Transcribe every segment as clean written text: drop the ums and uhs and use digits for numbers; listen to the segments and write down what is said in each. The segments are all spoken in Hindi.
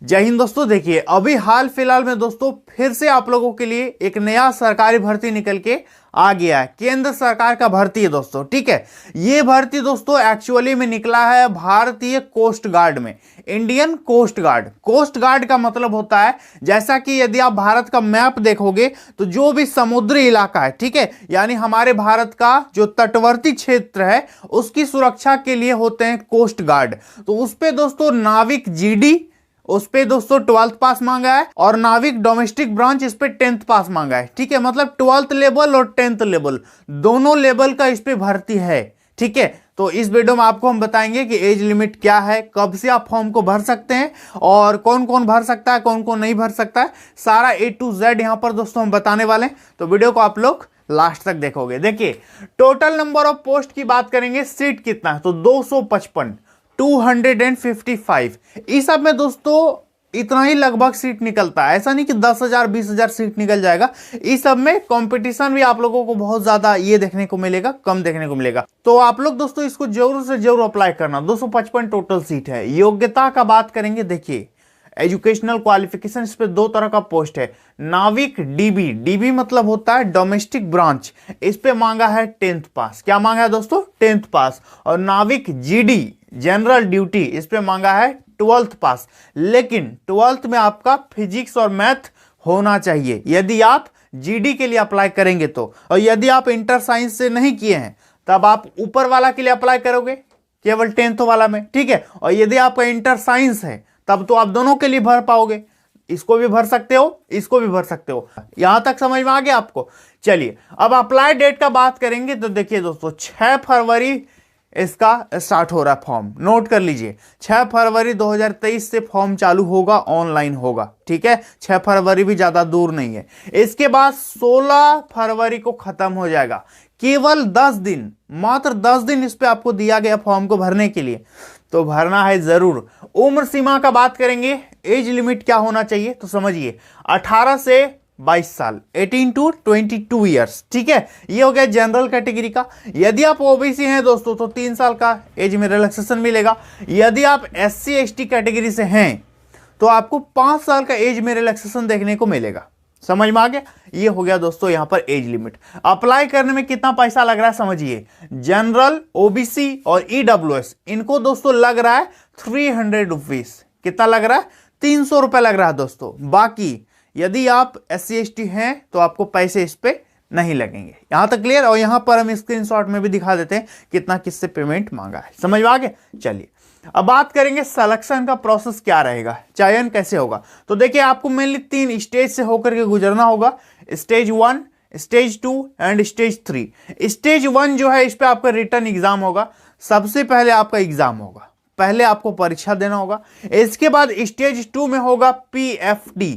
जय हिंद दोस्तों। देखिए अभी हाल फिलहाल में दोस्तों फिर से आप लोगों के लिए एक नया सरकारी भर्ती निकल के आ गया है। केंद्र सरकार का भर्ती है दोस्तों, ठीक है। ये भर्ती दोस्तों एक्चुअली में निकला है भारतीय कोस्ट गार्ड में, Indian coast guard. Coast guard का मतलब होता है, जैसा कि यदि आप भारत का मैप देखोगे तो जो भी समुद्री इलाका है, ठीक है, यानी हमारे भारत का जो तटवर्ती क्षेत्र है उसकी सुरक्षा के लिए होते हैं कोस्ट गार्ड। तो उस पे दोस्तों नाविक जीडी, उस पे दोस्तों 12th पास मांगा है, और नाविक डोमेस्टिक ब्रांच इस पे 10th पास मांगा है, ठीक है। मतलब 12th लेवल और 10th लेवल दोनों लेवल का इस पे भर्ती है, ठीक है। तो इस वीडियो में आपको हम बताएंगे कि एज लिमिट क्या है, कब से आप फॉर्म को भर सकते हैं और कौन कौन भर सकता है, कौन कौन नहीं भर सकता है, सारा A to Z यहां पर दोस्तों हम बताने वाले हैं। तो वीडियो को आप लोग लास्ट तक देखोगे। देखिए टोटल नंबर ऑफ पोस्ट की बात करेंगे, सीट कितना है तो 255, 255। इस सब में दोस्तों इतना ही लगभग सीट निकलता है, ऐसा नहीं कि 10,000 20,000 सीट निकल जाएगा। इस सब में कंपटीशन भी आप लोगों को बहुत ज्यादा ये देखने को मिलेगा, कम देखने को मिलेगा। तो आप लोग दोस्तों इसको जरूर से जरूर अप्लाई करना। 255 टोटल सीट है। योग्यता का बात करेंगे, देखिए एजुकेशनल क्वालिफिकेशन, इस पे दो तरह का पोस्ट है। नाविक डीबी, डीबी मतलब होता है डोमेस्टिक ब्रांच, इस पे मांगा है 10th पास। क्या मांगा है दोस्तों? 10th पास। और नाविक जीडी जनरल ड्यूटी, इस पे मांगा है 12th पास। लेकिन 12th में आपका फिजिक्स और मैथ होना चाहिए यदि आप जीडी के लिए अप्लाई करेंगे तो। और यदि आप इंटर साइंस से नहीं किए हैं तब आप ऊपर वाला के लिए अप्लाई करोगे केवल 10th वाला में, ठीक है। और यदि आपका इंटर साइंस है तब तो आप दोनों के लिए भर पाओगे, इसको भी भर सकते हो, इसको भी भर सकते हो। यहां तक समझ में आ गया आपको? चलिए अब अप्लाई डेट का बात करेंगे तो देखिए दोस्तों 6 फरवरी इसका स्टार्ट हो रहा है फॉर्म। नोट कर लीजिए 6 फरवरी 2023 से फॉर्म चालू होगा, ऑनलाइन होगा, ठीक है। 6 फरवरी भी ज्यादा दूर नहीं है। इसके बाद 16 फरवरी को खत्म हो जाएगा। केवल 10 दिन, मात्र 10 दिन इस पे आपको दिया गया फॉर्म को भरने के लिए, तो भरना है जरूर। उम्र सीमा का बात करेंगे, एज लिमिट क्या होना चाहिए तो समझिए 18 से 22 साल, 18 to 22 ईयर्स, ठीक है। ये हो गया जनरल कैटेगरी का। यदि आप ओबीसी हैं दोस्तों तो 3 साल का एज में रिलैक्सेशन मिलेगा। यदि आप SC ST कैटेगरी से हैं तो आपको 5 साल का एज में रिलैक्सेशन देखने को मिलेगा। समझ में आ गया? ये हो गया दोस्तों यहां पर एज लिमिट। अप्लाई करने में कितना पैसा लग रहा है समझिए। जनरल, ओबीसी और EWS इनको दोस्तों लग रहा है 300 रुपीज। कितना लग रहा है? 300 रुपए लग रहा है दोस्तों। बाकी यदि आप SC ST हैं तो आपको पैसे इस पे नहीं लगेंगे। यहां तक क्लियर? और यहां पर हम स्क्रीनशॉट में भी दिखा देते हैं कितना किससे पेमेंट मांगा है। समझ में आ गया? चलिए अब बात करेंगे सिलेक्शन का प्रोसेस क्या रहेगा, चयन कैसे होगा। तो देखिए आपको मेनली 3 स्टेज से होकर के गुजरना होगा। Stage 1, stage 2 and stage 3। Stage 1 जो है इस पे आपका रिटन एग्जाम होगा। सबसे पहले आपका एग्जाम होगा, पहले आपको परीक्षा देना होगा। इसके बाद स्टेज 2 में होगा PFT।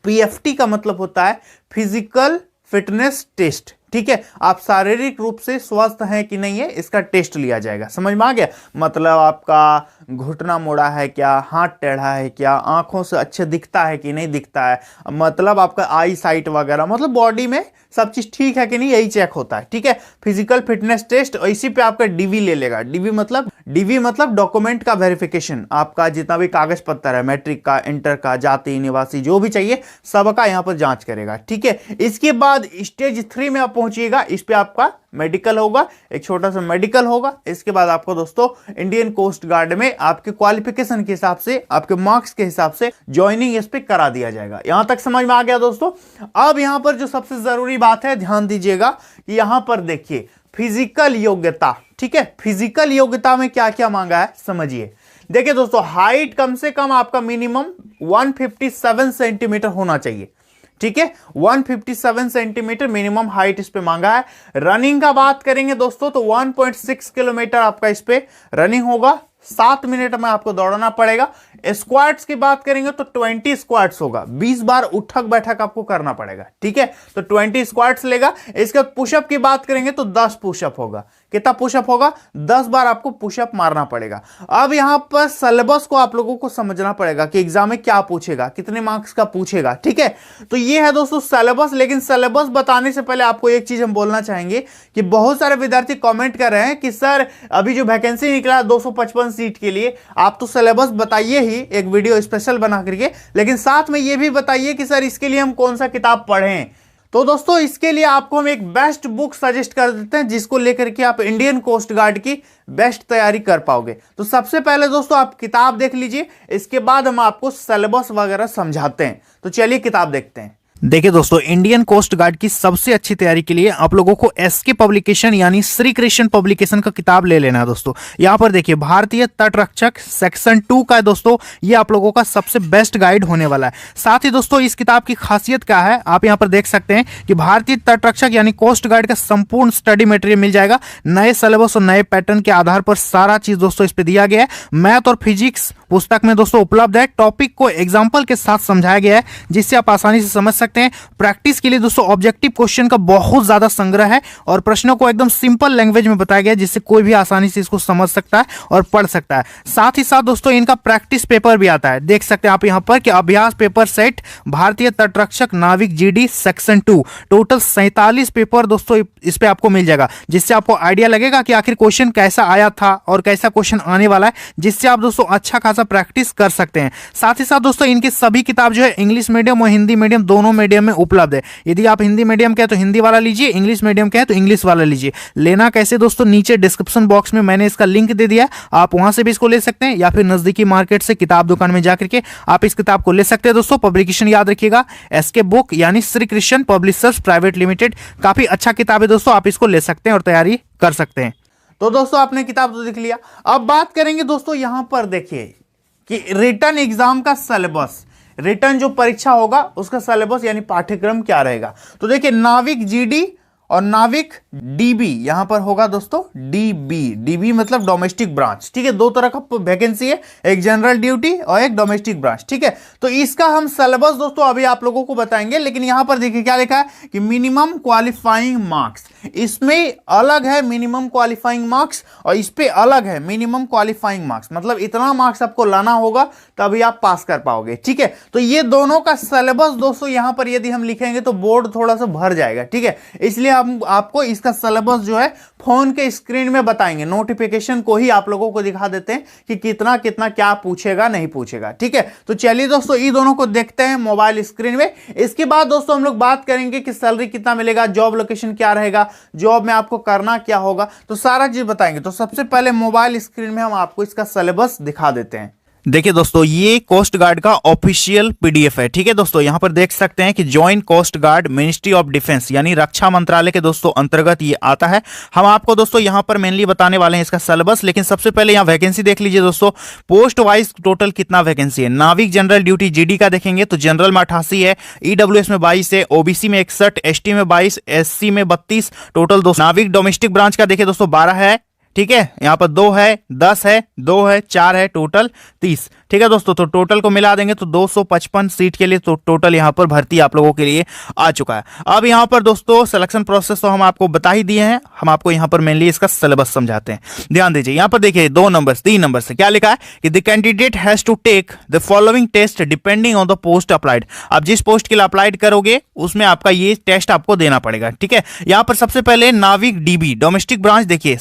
PFT का मतलब होता है फिजिकल फिटनेस टेस्ट, ठीक है। आप शारीरिक रूप से स्वस्थ हैं कि नहीं है इसका टेस्ट लिया जाएगा। समझ में आ गया? मतलब आपका घुटना मोड़ा है क्या, हाथ टेढ़ा है क्या, आंखों से अच्छे दिखता है कि नहीं दिखता है, मतलब आपका आई साइट वगैरह, मतलब बॉडी में सब चीज ठीक है कि नहीं, यही चेक होता है, ठीक है। Physical fitness test. और इसी पे आपका डीवी ले लेगा। डीवी मतलब डॉक्यूमेंट का वेरिफिकेशन। आपका जितना भी कागज पत्र है, मैट्रिक का, इंटर का, जाति निवासी जो भी चाहिए सबका यहां पर जांच करेगा, ठीक है। इसके बाद स्टेज 3 में आप पहुंचिएगा। इस पे आपका मेडिकल होगा, एक छोटा सा मेडिकल होगा। इसके बाद आपको दोस्तों इंडियन कोस्ट गार्ड में आपके क्वालिफिकेशन के हिसाब से, आपके मार्क्स के हिसाब से ज्वाइनिंग इस पे करा दिया जाएगा। यहां तक समझ में आ गया दोस्तों? अब यहां पर जो सबसे जरूरी बात है, ध्यान दीजिएगा कि यहां पर देखिए फिजिकल योग्यता, ठीक है। फिजिकल योग्यता में क्या क्या मांगा है समझिए। देखिए दोस्तों हाइट कम से कम आपका मिनिमम 157 सेंटीमीटर होना चाहिए, ठीक है। 157 सेंटीमीटर मिनिमम हाइट इस पे मांगा है। रनिंग का बात करेंगे दोस्तों तो 1.6 किलोमीटर आपका इस पे रनिंग होगा। 7 मिनट में आपको दौड़ना पड़ेगा। स्क्वाट्स की बात करेंगे तो 20 स्क्वाट्स होगा, 20 बार उठक बैठक आपको करना पड़ेगा, ठीक है। तो 20 स्क्वाट्स लेगा। इसके बाद पुशअप की बात करेंगे तो 10 पुशअप होगा। कितना पुशअप होगा? 10 बार आपको पुशअप मारना पड़ेगा। अब यहां पर सिलेबस को आप लोगों को समझना पड़ेगा कि एग्जाम में क्या पूछेगा, कितने मार्क्स का पूछेगा, ठीक है। तो ये है दोस्तों सिलेबस। लेकिन सिलेबस बताने से पहले आपको एक चीज हम बोलना चाहेंगे कि बहुत सारे विद्यार्थी कमेंट कर रहे हैं कि सर अभी जो वैकेंसी निकला 255 सीट के लिए, आप तो सिलेबस बताइए ही एक वीडियो स्पेशल बना करके, लेकिन साथ में ये भी बताइए कि सर इसके लिए हम कौन सा किताब पढ़ें। तो दोस्तों इसके लिए आपको हम एक बेस्ट बुक सजेस्ट कर देते हैं जिसको लेकर के आप इंडियन कोस्ट गार्ड की बेस्ट तैयारी कर पाओगे। तो सबसे पहले दोस्तों आप किताब देख लीजिए, इसके बाद हम आपको सिलेबस वगैरह समझाते हैं। तो चलिए किताब देखते हैं। देखिए दोस्तों, इंडियन कोस्ट गार्ड की सबसे अच्छी तैयारी के लिए आप लोगों को एसके पब्लिकेशन यानी श्री कृष्ण पब्लिकेशन का किताब ले लेना है दोस्तों। यहाँ पर देखिए भारतीय तटरक्षक सेक्शन 2 का है दोस्तों, ये आप लोगों का सबसे बेस्ट गाइड होने वाला है। साथ ही दोस्तों इस किताब की खासियत क्या है, आप यहाँ पर देख सकते हैं कि भारतीय तटरक्षक यानी कोस्ट गार्ड का संपूर्ण स्टडी मटेरियल मिल जाएगा। नए सिलेबस और नए पैटर्न के आधार पर सारा चीज दोस्तों इस पे दिया गया है। मैथ और फिजिक्स पुस्तक में दोस्तों उपलब्ध है। टॉपिक को एग्जाम्पल के साथ समझाया गया है जिससे आप आसानी से समझ सकते हैं। प्रैक्टिस के लिए दोस्तों ऑब्जेक्टिव क्वेश्चन का बहुत ज्यादा संग्रह है और प्रश्नों को एकदम सिंपल लैंग्वेज में बताया गया है जिससे कोई भी आसानी से इसको समझ सकता है और पढ़ सकता है। साथ ही साथ दोस्तों इनका प्रैक्टिस पेपर भी आता है, देख सकते हैं आप यहां पर कि अभ्यास पेपर सेट भारतीय तटरक्षक नाविक जीडी सेक्शन 2, टोटल 47 पेपर दोस्तों इस पे आपको मिल जाएगा, जिससे आपको आइडिया लगेगा कि आखिर क्वेश्चन कैसा आया था और कैसा क्वेश्चन आने वाला है, जिससे आप दोस्तों अच्छा खासा प्रैक्टिस कर सकते हैं। साथ ही साथ दोस्तों इनकी सभी किताब जो है इंग्लिश मीडियम और हिंदी मीडियम दोनों मीडियम में उपलब्ध है। यदि आप हिंदी मीडियम के हैं तो हिंदी वाला लीजिए, इंग्लिश मीडियम के हैं तो इंग्लिश वाला लीजिए। लेना कैसे दोस्तों, नीचे डिस्क्रिप्शन बॉक्स में मैंने इसका लिंक दे दिया है, आप वहां से भी इसको ले सकते हैं या फिर नजदीकी मार्केट से किताब दुकान में जाकर के आप इस किताब को ले सकते हैं। दोस्तों पब्लिकेशन याद रखिएगा एसके बुक यानी Shri Krishna publishers private limited, काफी अच्छा किताब है दोस्तों, आप इसको ले सकते हैं और तैयारी कर सकते हैं। तो दोस्तों आपने किताब तो देख लिया, अब बात करेंगे दोस्तों यहां पर देखिए कि रिटन एग्जाम का सिलेबस, रिटर्न जो परीक्षा होगा उसका सिलेबस यानी पाठ्यक्रम क्या रहेगा। तो देखिए नाविक जीडी और नाविक डीबी यहां पर होगा दोस्तों, डीबी मतलब डोमेस्टिक ब्रांच, ठीक है। दो तरह का वैकेंसी है, एक जनरल ड्यूटी और एक डोमेस्टिक ब्रांच, ठीक है। तो इसका हम सिलेबस दोस्तों अभी आप लोगों को बताएंगे, लेकिन यहां पर देखिए क्या लिखा है कि मिनिमम क्वालिफाइंग मार्क्स, इसमें अलग है मिनिमम क्वालिफाइंग मार्क्स और इस पे अलग है मिनिमम क्वालिफाइंग मार्क्स, मतलब इतना मार्क्स आपको लाना होगा तभी आप पास कर पाओगे, ठीक है। तो ये दोनों का सिलेबस दोस्तों यहां पर यदि हम लिखेंगे तो बोर्ड थोड़ा सा भर जाएगा, ठीक है। इसलिए हम आपको इसका सिलेबस जो है फोन के स्क्रीन में बताएंगे, नोटिफिकेशन को ही आप लोगों को दिखा देते हैं कि कितना कितना क्या पूछेगा नहीं पूछेगा, ठीक है। तो चलिए दोस्तों इन दोनों को देखते हैं मोबाइल स्क्रीन में। इसके बाद दोस्तों हम लोग बात करेंगे कि सैलरी कितना मिलेगा, जॉब लोकेशन क्या रहेगा, जॉब में आपको करना क्या होगा, तो सारा चीज बताएंगे। तो सबसे पहले मोबाइल स्क्रीन में हम आपको इसका सिलेबस दिखा देते हैं। देखिए दोस्तों ये कोस्ट गार्ड का ऑफिशियल पीडीएफ है, ठीक है दोस्तों। यहां पर देख सकते हैं कि joint coast guard ministry of defence यानी रक्षा मंत्रालय के दोस्तों अंतर्गत ये आता है। हम आपको दोस्तों यहां पर मेनली बताने वाले हैं इसका सिलेबस, लेकिन सबसे पहले यहां वैकेंसी देख लीजिए दोस्तों। पोस्ट वाइज टोटल कितना वैकेंसी है, नाविक जनरल ड्यूटी जीडी का देखेंगे तो जनरल में 88 है, ईडब्ल्यूएस में 22 है, ओबीसी में 61, एसटी में 22, एससी में 32, टोटल 2। नाविक डोमेस्टिक ब्रांच का देखिए दोस्तों 12 है, ठीक है। यहां पर 2 है, 10 है, 2 है, 4 है, टोटल 30, ठीक है दोस्तों। तो टोटल को मिला देंगे तो 255 सीट के लिए तो टोटल यहां पर भर्ती आप लोगों के लिए आ चुका है। अब यहां पर दोस्तों सिलेक्शन प्रोसेस तो हम आपको बता ही दिए हैं, हम आपको यहां पर मेनली इसका सिलेबस समझाते हैं। ध्यान दीजिए यहां पर देखिए 2 नंबर 3 नंबर से क्या लिखा है कि the candidate has to take the following test depending on the post applied. आप जिस पोस्ट के लिए अप्लाइड करोगे उसमें आपका ये टेस्ट आपको देना पड़ेगा, ठीक है। यहां पर सबसे पहले नाविक डीबी डोमेस्टिक ब्रांच देखिए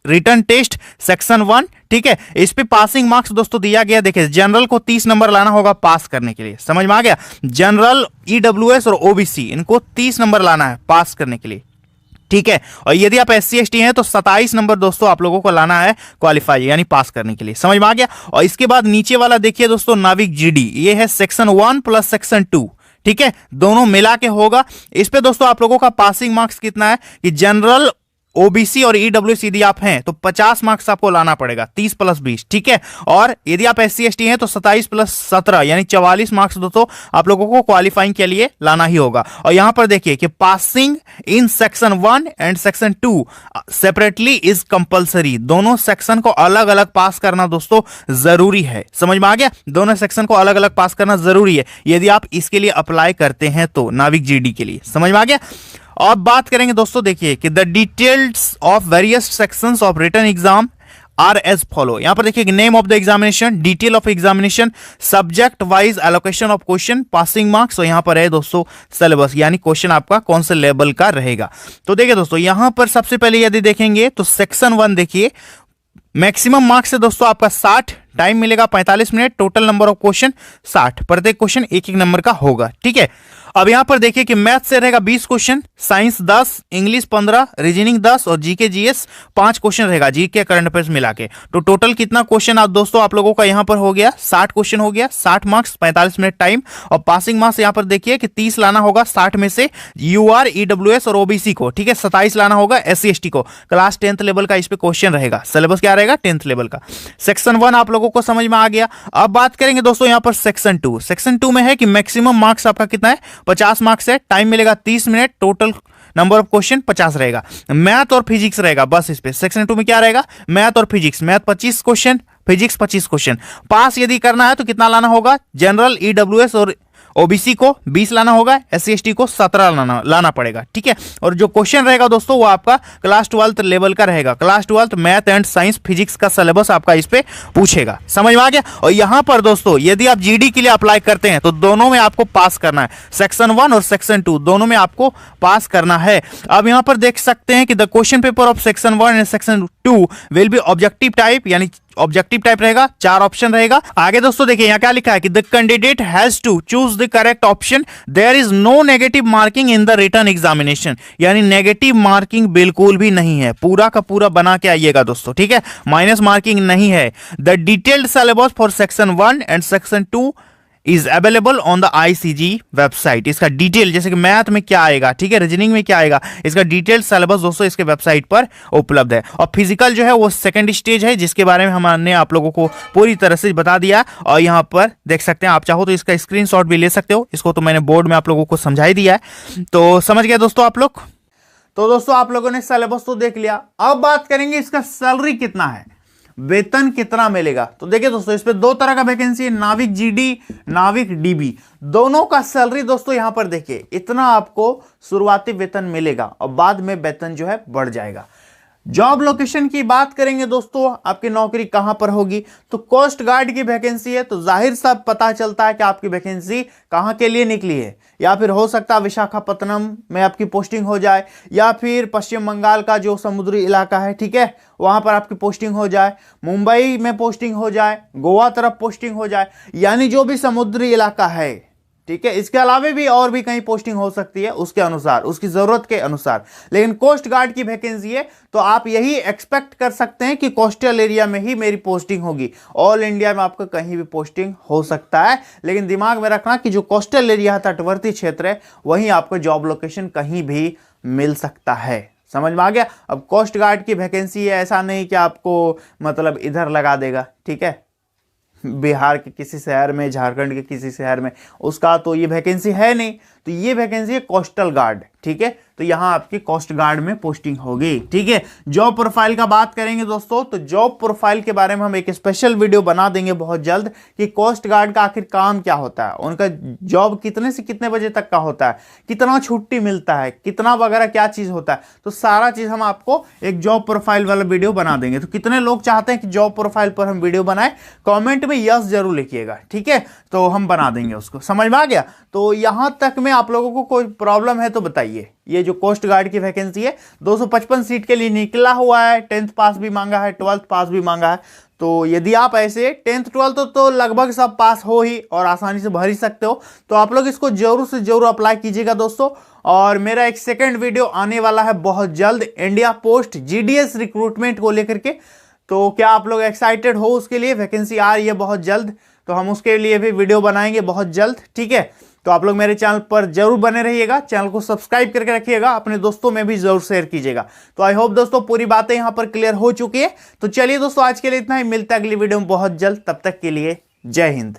रिटर्न टेस्ट सेक्शन 1, ठीक है। इस पे पासिंग मार्क्स दोस्तों दिया गया, देखिए जनरल को 30 नंबर लाना होगा पास करने के लिए, समझ में आ गया। जनरल, ईडब्ल्यूएस और ओबीसी इनको 30 नंबर लाना है पास करने के लिए, ठीक है। और यदि आप SC ST हैं तो 27 नंबर दोस्तों आप लोगों को लाना है क्वालिफाई यानी पास करने के लिए, समझ में आ गया। और इसके बाद नीचे वाला देखिए दोस्तों नाविक जीडी, ये है सेक्शन 1 प्लस सेक्शन 2, ठीक है, दोनों मिला के होगा। इस पे दोस्तों आप लोगों का पासिंग मार्क्स कितना है कि जनरल, ओबीसी और ईडब्ल्यूएस यदि आप हैं तो 50 मार्क्स आपको लाना पड़ेगा, 30 प्लस 20, ठीक है। और यदि आप SC ST हैं तो 27 प्लस 17 यानी 44 मार्क्स दोस्तों आप लोगों को क्वालिफाइंग के लिए लाना ही होगा। और यहां पर देखिए कि passing in section 1 and section 2 separately is compulsory, दोनों सेक्शन को अलग अलग पास करना दोस्तों जरूरी है, समझ में आ गया। दोनों सेक्शन को अलग अलग पास करना जरूरी है यदि आप इसके लिए अप्लाई करते हैं तो नाविक जीडी के लिए, समझ में आ गया। अब बात करेंगे दोस्तों देखिए कि the details of various sections of written exam are as follow. यहां पर देखिए name of the examination, detail of examination, subject wise allocation of question, passing marks, और यहां पर है दोस्तों सिलेबस यानी क्वेश्चन आपका कौन से लेवल का रहेगा। तो देखिए दोस्तों यहां पर सबसे पहले यदि देखेंगे तो सेक्शन 1 देखिए मैक्सिमम मार्क्स है दोस्तों आपका 60, टाइम मिलेगा 45 minute, total number of question 60, प्रत्येक क्वेश्चन एक एक नंबर का होगा। ठीक है, अब यहां पर देखिए कि मैथ से रहेगा 20 क्वेश्चन, साइंस 10, इंग्लिश 15, रीजनिंग 10 और जीके जीएस 5 क्वेश्चन रहेगा, जीके करंट अफेयर्स मिला के। तो टोटल कितना क्वेश्चन आप दोस्तों आप लोगों का यहां पर हो गया, 60 क्वेश्चन हो गया, 60 मार्क्स, 45 मिनट टाइम। और पासिंग मार्क्स यहां पर देखिए कि 30 लाना होगा 60 में से यूआर, ईडब्ल्यूएस और ओबीसी को। ठीक है, 27 लाना होगा एससी एसटी को। क्लास 10th लेवल का इस पे क्वेश्चन रहेगा। सिलेबस क्या रहेगा, 10th लेवल का। सेक्शन 1 आप लोगों को समझ में आ गया। अब बात करेंगे दोस्तों यहां पर सेक्शन 2। सेक्शन 2 में है कि मैक्सिमम मार्क्स आपका कितना है, 50 मार्क्स है, टाइम मिलेगा 30 minute, total number of question 50 रहेगा। मैथ और फिजिक्स रहेगा बस इस पे। सेक्शन 2 में क्या रहेगा, मैथ और physics. Math 25 question, physics 25 question. Pass यदि करना है तो कितना लाना होगा, जनरल, ईडब्ल्यूएस और ओबीसी को 20 लाना होगा, एससी एसटी को 17 लाना पड़ेगा। ठीक है, और जो क्वेश्चन रहेगा दोस्तों वो आपका क्लास 12th लेवल का रहेगा। Class 12th math and science physics का सिलेबस आपका इस पे पूछेगा। समझ में आ गया। और यहां पर दोस्तों यदि आप जीडी के लिए अप्लाई करते हैं तो दोनों में आपको पास करना है, सेक्शन 1 और सेक्शन 2 दोनों में आपको पास करना है। अब यहां पर देख सकते हैं कि the question paper of section 1 and section 2 will be objective type, यानी ऑब्जेक्टिव टाइप रहेगा, 4 ऑप्शन रहेगा। आगे दोस्तों देखिए यहां क्या लिखा है कि the candidate has to choose the correct option, there is no negative marking in the written examination, यानी नेगेटिव मार्किंग बिल्कुल भी नहीं है, पूरा का पूरा बना के आइएगा दोस्तों। ठीक है, माइनस मार्किंग नहीं है। The detailed syllabus for section 1 and section 2 is available on the ICG website. इसका डिटेल, जैसे कि मैथ में क्या आएगा, ठीक है, रीजनिंग में क्या आएगा, इसका डिटेल सिलेबस दोस्तों इसके वेबसाइट पर उपलब्ध है। और फिजिकल जो है वो सेकंड स्टेज है, जिसके बारे में हमने आप लोगों को पूरी तरह से बता दिया। और यहां पर देख सकते हैं, आप चाहो तो इसका स्क्रीनशॉट भी ले सकते हो। इसको तो मैंने बोर्ड में आप लोगों को समझा ही दिया है। तो समझ गए दोस्तों आप लोग। तो दोस्तों आप लोगों ने सिलेबस तो देख लिया। अब बात करेंगे इसका सैलरी कितना है, वेतन कितना मिलेगा। तो देखिए दोस्तों इस पे 2 तरह का वैकेंसी है, नाविक जीडी, नाविक डीबी। दोनों का सैलरी दोस्तों यहां पर देखिए इतना आपको शुरुआती वेतन मिलेगा और बाद में वेतन जो है बढ़ जाएगा। जॉब लोकेशन की बात करेंगे दोस्तों, आपकी नौकरी कहां पर होगी, तो कोस्ट गार्ड की वैकेंसी है, तो जाहिर सा पता चलता है कि आपकी वैकेंसी कहां के लिए निकली है। या फिर हो सकता है विशाखापत्तनम में आपकी पोस्टिंग हो जाए, या फिर पश्चिम बंगाल का जो समुद्री इलाका है, ठीक है, वहां पर आपकी पोस्टिंग हो जाए, मुंबई में पोस्टिंग हो जाए, गोवा तरफ पोस्टिंग हो जाए, यानी जो भी समुद्री इलाका है। ठीक है, इसके अलावा भी और भी कहीं पोस्टिंग हो सकती है उसके अनुसार, उसकी जरूरत के अनुसार। लेकिन कोस्ट गार्ड की वैकेंसी है तो आप यही एक्सपेक्ट कर सकते हैं कि कोस्टल एरिया में ही मेरी पोस्टिंग होगी। ऑल इंडिया में आपका कहीं भी पोस्टिंग हो सकता है, लेकिन दिमाग में रखना कि जो कोस्टल एरिया है, तटवर्ती क्षेत्र है, वहीं आपको जॉब लोकेशन कहीं भी मिल सकता है। समझ में आ गया। अब कोस्ट गार्ड की वैकेंसी है, ऐसा नहीं कि आपको मतलब इधर लगा देगा, ठीक है, बिहार के किसी शहर में, झारखंड के किसी शहर में, उसका तो ये वैकेंसी है नहीं। तो ये वैकेंसी है कोस्टल गार्ड। ठीक है, तो यहां आपकी कोस्ट गार्ड में पोस्टिंग होगी। ठीक है, जॉब प्रोफाइल का बात करेंगे दोस्तों, तो जॉब प्रोफाइल के बारे में हम एक स्पेशल वीडियो बना देंगे बहुत जल्द कि कोस्ट गार्ड का आखिर काम क्या होता है, उनका जॉब कितने से कितने बजे तक का होता है, कितना छुट्टी मिलता है, कितना वगैरह क्या चीज होता है। तो सारा चीज हम आपको एक जॉब प्रोफाइल वाला वीडियो बना देंगे। तो कितने लोग चाहते हैं कि जॉब प्रोफाइल पर हम वीडियो बनाए, कॉमेंट में यस जरूर लिखिएगा। ठीक है, तो हम बना देंगे उसको। समझ में आ गया। तो यहां तक में आप लोगों को कोई प्रॉब्लम है तो बताइए। ये जो कोस्ट गार्ड की वैकेंसी है 255 सीट के लिए निकला हुआ है। 10th पास भी मांगा है, 12th पास भी मांगा है। तो यदि आप ऐसे 10th 12th तो लगभग सब पास हो ही और आसानी से भर ही सकते हो, तो आप लोग इसको जरूर से जरूर अप्लाई कीजिएगा दोस्तों। और मेरा एक सेकंड वीडियो आने वाला है बहुत जल्द, इंडिया पोस्ट जीडीएस रिक्रूटमेंट को लेकर के। तो क्या आप लोग एक्साइटेड हो उसके लिए? वैकेंसी आ रही है बहुत जल्द, तो हम उसके लिए भी वीडियो बनाएंगे बहुत जल्द। ठीक है, तो आप लोग मेरे चैनल पर जरूर बने रहिएगा, चैनल को सब्सक्राइब करके रखिएगा, अपने दोस्तों में भी जरूर शेयर कीजिएगा। तो आई होप दोस्तों पूरी बातें यहां पर क्लियर हो चुकी है। तो चलिए दोस्तों आज के लिए इतना ही, मिलता है अगली वीडियो में बहुत जल्द। तब तक के लिए जय हिंद।